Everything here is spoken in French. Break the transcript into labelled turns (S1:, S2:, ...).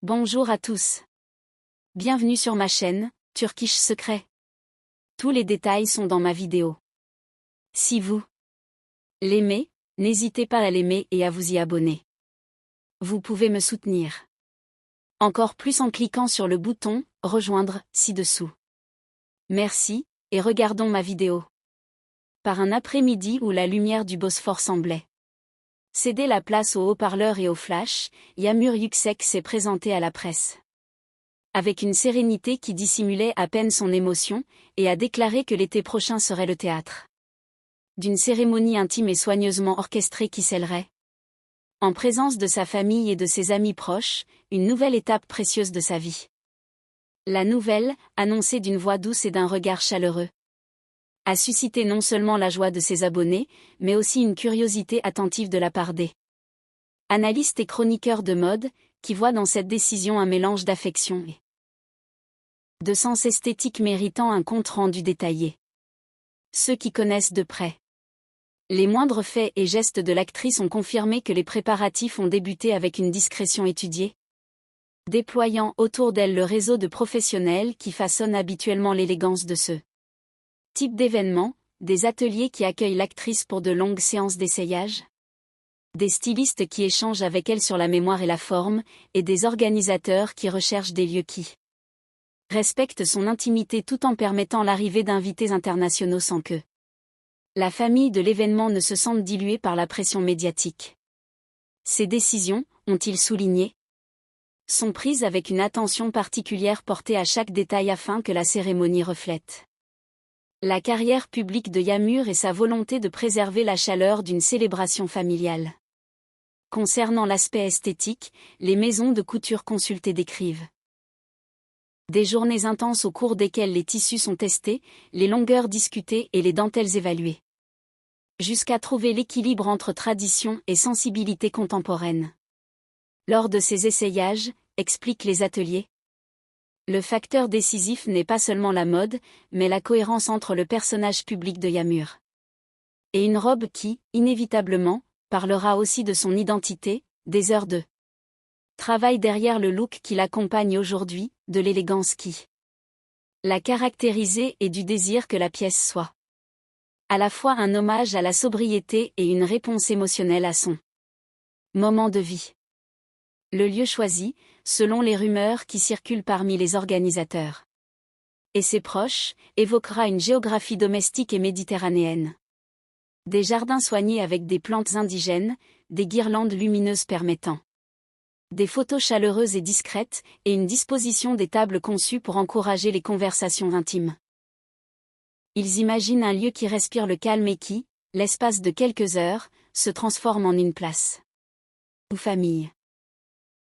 S1: Bonjour à tous. Bienvenue sur ma chaîne, Turkish Secret. Tous les détails sont dans ma vidéo. Si vous l'aimez, n'hésitez pas à l'aimer et à vous y abonner. Vous pouvez me soutenir encore plus en cliquant sur le bouton « Rejoindre » ci-dessous. Merci, et regardons ma vidéo. Par un après-midi où la lumière du Bosphore semblait céder la place aux haut-parleurs et aux flashs, Yağmur Yüksek s'est présenté à la presse avec une sérénité qui dissimulait à peine son émotion, et a déclaré que l'été prochain serait le théâtre d'une cérémonie intime et soigneusement orchestrée qui scellerait, en présence de sa famille et de ses amis proches, une nouvelle étape précieuse de sa vie. La nouvelle, annoncée d'une voix douce et d'un regard chaleureux, a suscité non seulement la joie de ses abonnés, mais aussi une curiosité attentive de la part des analystes et chroniqueurs de mode, qui voient dans cette décision un mélange d'affection et de sens esthétique méritant un compte-rendu détaillé. Ceux qui connaissent de près les moindres faits et gestes de l'actrice ont confirmé que les préparatifs ont débuté avec une discrétion étudiée, déployant autour d'elle le réseau de professionnels qui façonnent habituellement l'élégance de ce type d'événement, des ateliers qui accueillent l'actrice pour de longues séances d'essayage, des stylistes qui échangent avec elle sur la mémoire et la forme, et des organisateurs qui recherchent des lieux qui respectent son intimité tout en permettant l'arrivée d'invités internationaux sans que la famille de l'événement ne se sente diluée par la pression médiatique. Ces décisions, ont-ils souligné, sont prises avec une attention particulière portée à chaque détail afin que la cérémonie reflète la carrière publique de Yağmur et sa volonté de préserver la chaleur d'une célébration familiale. Concernant l'aspect esthétique, les maisons de couture consultées décrivent des journées intenses au cours desquelles les tissus sont testés, les longueurs discutées et les dentelles évaluées, jusqu'à trouver l'équilibre entre tradition et sensibilité contemporaine. Lors de ces essayages, expliquent les ateliers, le facteur décisif n'est pas seulement la mode, mais la cohérence entre le personnage public de Yağmur et une robe qui, inévitablement, parlera aussi de son identité, des heures de travail derrière le look qui l'accompagne aujourd'hui, de l'élégance qui l'a caractérisé et du désir que la pièce soit à la fois un hommage à la sobriété et une réponse émotionnelle à son moment de vie. Le lieu choisi, selon les rumeurs qui circulent parmi les organisateurs et ses proches, évoquera une géographie domestique et méditerranéenne. Des jardins soignés avec des plantes indigènes, des guirlandes lumineuses permettant des photos chaleureuses et discrètes, et une disposition des tables conçues pour encourager les conversations intimes. Ils imaginent un lieu qui respire le calme et qui, l'espace de quelques heures, se transforme en une place ou famille